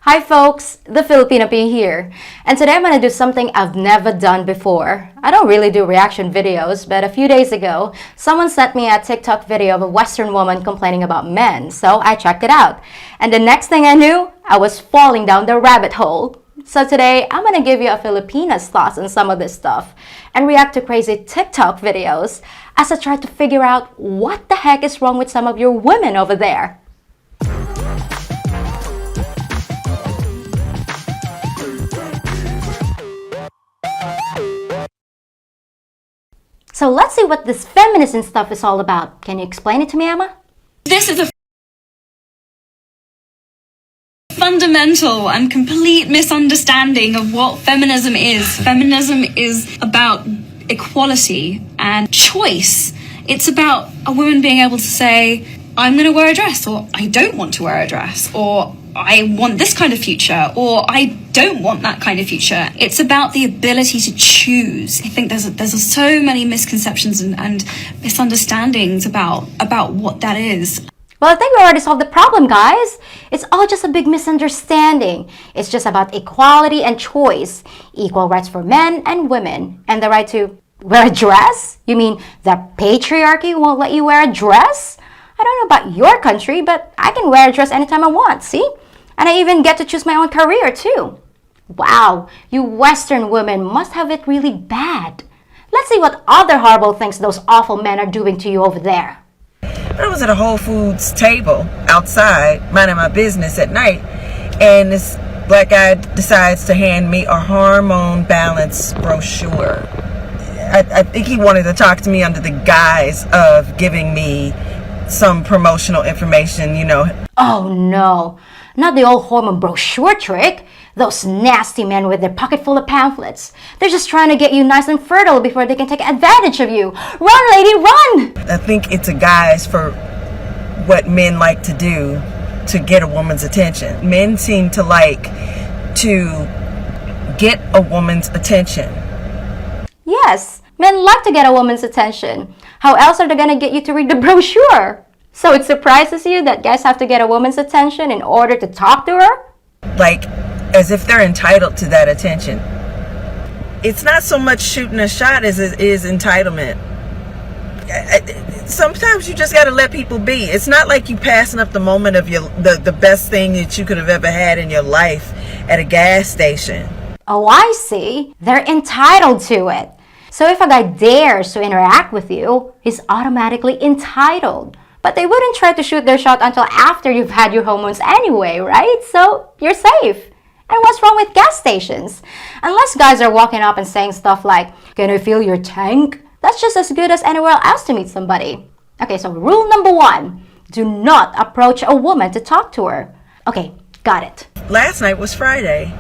Hi folks, the Filipino P here, and today I'm going to do something I've never done before. I don't really do reaction videos, but a few days ago, someone sent me a TikTok video of a Western woman complaining about men, so I checked it out. And the next thing I knew, I was falling down the rabbit hole. So today, I'm going to give you a Filipina's thoughts on some of this stuff and react to crazy TikTok videos as I try to figure out what the heck is wrong with some of your women over there. So let's see what this feminism stuff is all about. Can you explain it to me, Emma? This is a fundamental and complete misunderstanding of what feminism is. Feminism is about equality and choice. It's about a woman being able to say, I'm going to wear a dress, or I don't want to wear a dress, or I want this kind of future, or I don't want that kind of future. It's about the ability to choose. I think there's so many misconceptions and misunderstandings about what that is. Well, I think we already solved the problem, guys. It's all just a big misunderstanding. It's just about equality and choice, equal rights for men and women, and the right to wear a dress? You mean the patriarchy won't let you wear a dress? I don't know about your country, but I can wear a dress anytime I want, see? And I even get to choose my own career, too. Wow, you Western women must have it really bad. Let's see what other horrible things those awful men are doing to you over there. I was at a Whole Foods table outside, minding my business at night, and this black guy decides to hand me a hormone balance brochure. I think he wanted to talk to me under the guise of giving me some promotional information, you know. Oh no, not the old hormone brochure trick. Those nasty men with their pocket full of pamphlets. They're just trying to get you nice and fertile before they can take advantage of you. Run, lady, run! I think it's a guise for what men like to do to get a woman's attention. Men seem to like to get a woman's attention. Yes, men like to get a woman's attention. How else are they gonna get you to read the brochure? So it surprises you that guys have to get a woman's attention in order to talk to her? Like, as if they're entitled to that attention. It's not so much shooting a shot as it is entitlement. Sometimes you just got to let people be. It's not like you passing up the moment of the best thing that you could have ever had in your life at a gas station. Oh, I see. They're entitled to it. So if a guy dares to interact with you, he's automatically entitled. But they wouldn't try to shoot their shot until after you've had your hormones anyway, right? So you're safe. And what's wrong with gas stations? Unless guys are walking up and saying stuff like, can I feel your tank? That's just as good as anywhere else to meet somebody. Okay, so rule number 1, do not approach a woman to talk to her. Okay, got it. Last night was Friday,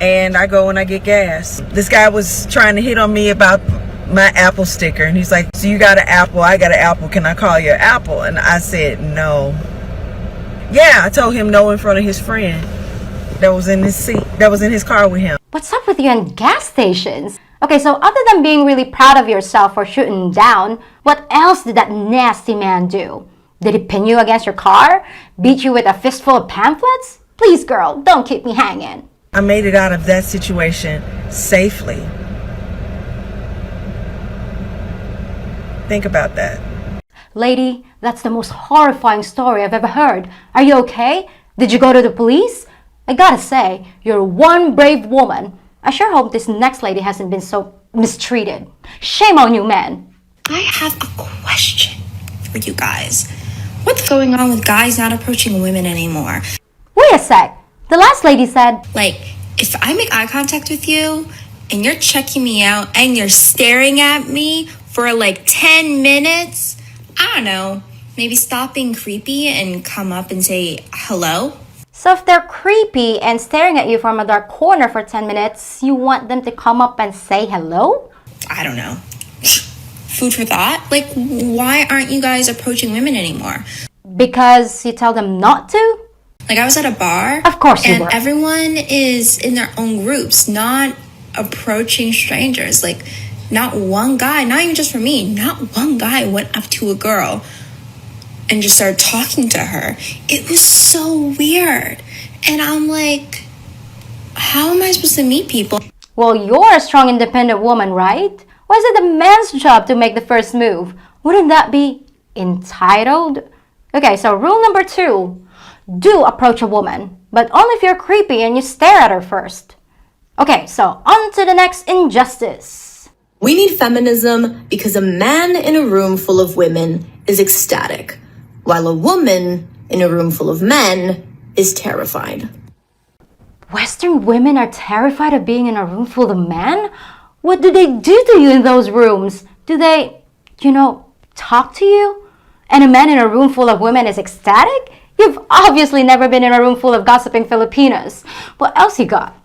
and I go and I get gas. This guy was trying to hit on me about my Apple sticker, and he's like, so you got an Apple, I got an Apple, can I call you Apple? And I said no. Yeah, I told him no in front of his friend that was in his seat, that was in his car with him. What's up with you and gas stations? Okay, so other than being really proud of yourself for shooting him down, what else did that nasty man do? Did he pin you against your car? Beat you with a fistful of pamphlets? Please, girl, don't keep me hanging. I made it out of that situation safely. Think about that. Lady, that's the most horrifying story I've ever heard. Are you okay? Did you go to the police? I gotta say, you're one brave woman. I sure hope this next lady hasn't been so mistreated. Shame on you, men. I have a question for you guys. What's going on with guys not approaching women anymore? Wait a sec. The last lady said, Like, if I make eye contact with you and you're checking me out and you're staring at me for like 10 minutes, I don't know, maybe stop being creepy and come up and say hello? so if they're creepy and staring at you from a dark corner for 10 minutes, you want them to come up and say hello? I don't know. Food for thought? Like, why aren't you guys approaching women anymore? Because you tell them not to? Like, I was at a bar. Of course you and were. everyone is in their own groups, not approaching strangers. Like, not one guy, not even just for me, not one guy went up to a girl and just started talking to her. It was so weird. And I'm like, how am I supposed to meet people? Well, you're a strong, independent woman, right? Why is it the man's job to make the first move? Wouldn't that be entitled? Okay, so rule number 2. Do approach a woman, but only if you're creepy and you stare at her first. Okay, so on to the next injustice. We need feminism because a man in a room full of women is ecstatic, while a woman in a room full of men is terrified. Western women are terrified of being in a room full of men? What do they do to you in those rooms? Do they, talk to you? And a man in a room full of women is ecstatic? You've obviously never been in a room full of gossiping Filipinos. What else you got?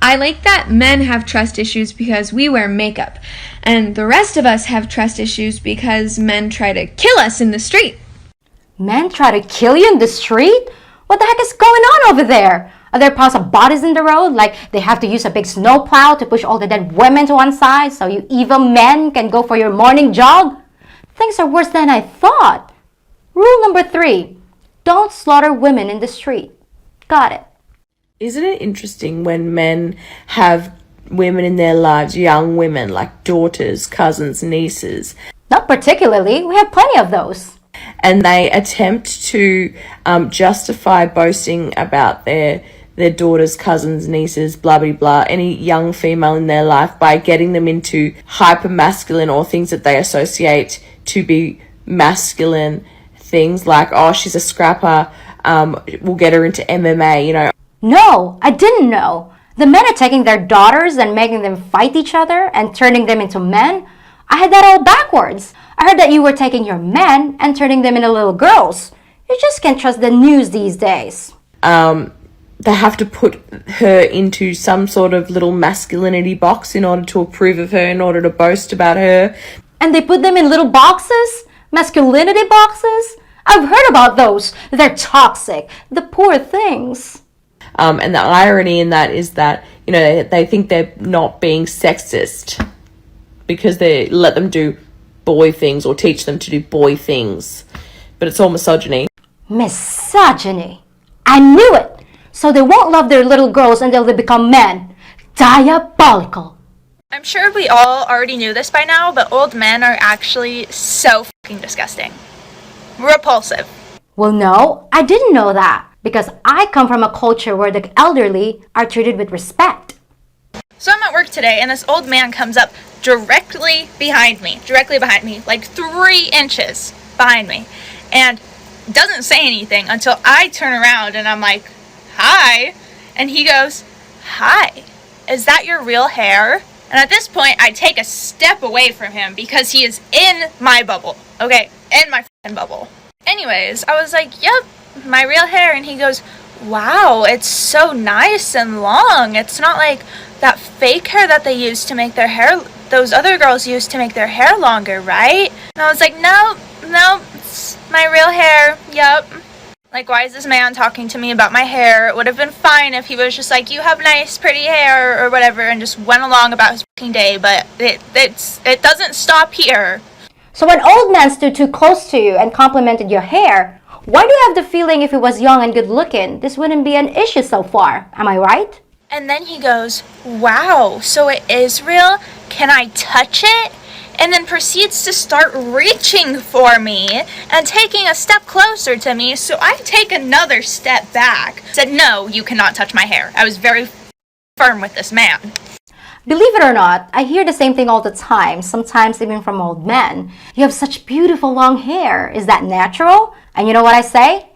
I like that men have trust issues because we wear makeup, and the rest of us have trust issues because men try to kill us in the street. Men try to kill you in the street? What the heck is going on over there? Are there piles of bodies in the road? Like they have to use a big snowplow to push all the dead women to one side so you evil men can go for your morning jog? Things are worse than I thought. Rule number 3. Don't slaughter women in the street. Got it. Isn't it interesting when men have women in their lives, young women like daughters, cousins, nieces? Not particularly. We have plenty of those. And they attempt to justify boasting about their daughters, cousins, nieces, blah, blah, blah, any young female in their life by getting them into hyper-masculine or things that they associate to be masculine things like, oh, she's a scrapper, we'll get her into MMA, No, I didn't know. The men are taking their daughters and making them fight each other and turning them into men. I had that all backwards. I heard that you were taking your men and turning them into little girls. You just can't trust the news these days. They have to put her into some sort of little masculinity box in order to approve of her, in order to boast about her. And they put them in little boxes? Masculinity boxes? I've heard about those. They're toxic. The poor things. And the irony in that is that, they think they're not being sexist because they let them do boy things or teach them to do boy things. But it's all misogyny. Misogyny. I knew it. So they won't love their little girls until they become men. Diabolical. I'm sure we all already knew this by now, but old men are actually so fucking disgusting. Repulsive. Well, no, I didn't know that because I come from a culture where the elderly are treated with respect. So I'm at work today and this old man comes up directly behind me, like 3 inches behind me, and doesn't say anything until I turn around and I'm like, hi, and he goes, hi, is that your real hair? And at this point, I take a step away from him because he is in my bubble, okay, in my f***ing bubble. Anyways, I was like, yep, my real hair, and he goes, wow, it's so nice and long. It's not like that fake hair that they used to make their hair, those other girls used to make their hair longer, right? And I was like, no, it's my real hair, yep. Like, why is this man talking to me about my hair? It would have been fine if he was just like, you have nice, pretty hair, or whatever, and just went along about his fucking day, but it doesn't stop here. So when old man stood too close to you and complimented your hair, why do you have the feeling if he was young and good looking, this wouldn't be an issue so far? Am I right? And then he goes, wow, so it is real? Can I touch it? And then proceeds to start reaching for me and taking a step closer to me, so I take another step back. Said, no, you cannot touch my hair. I was very firm with this man. Believe it or not, I hear the same thing all the time, sometimes even from old men. You have such beautiful long hair. Is that natural? And you know what I say?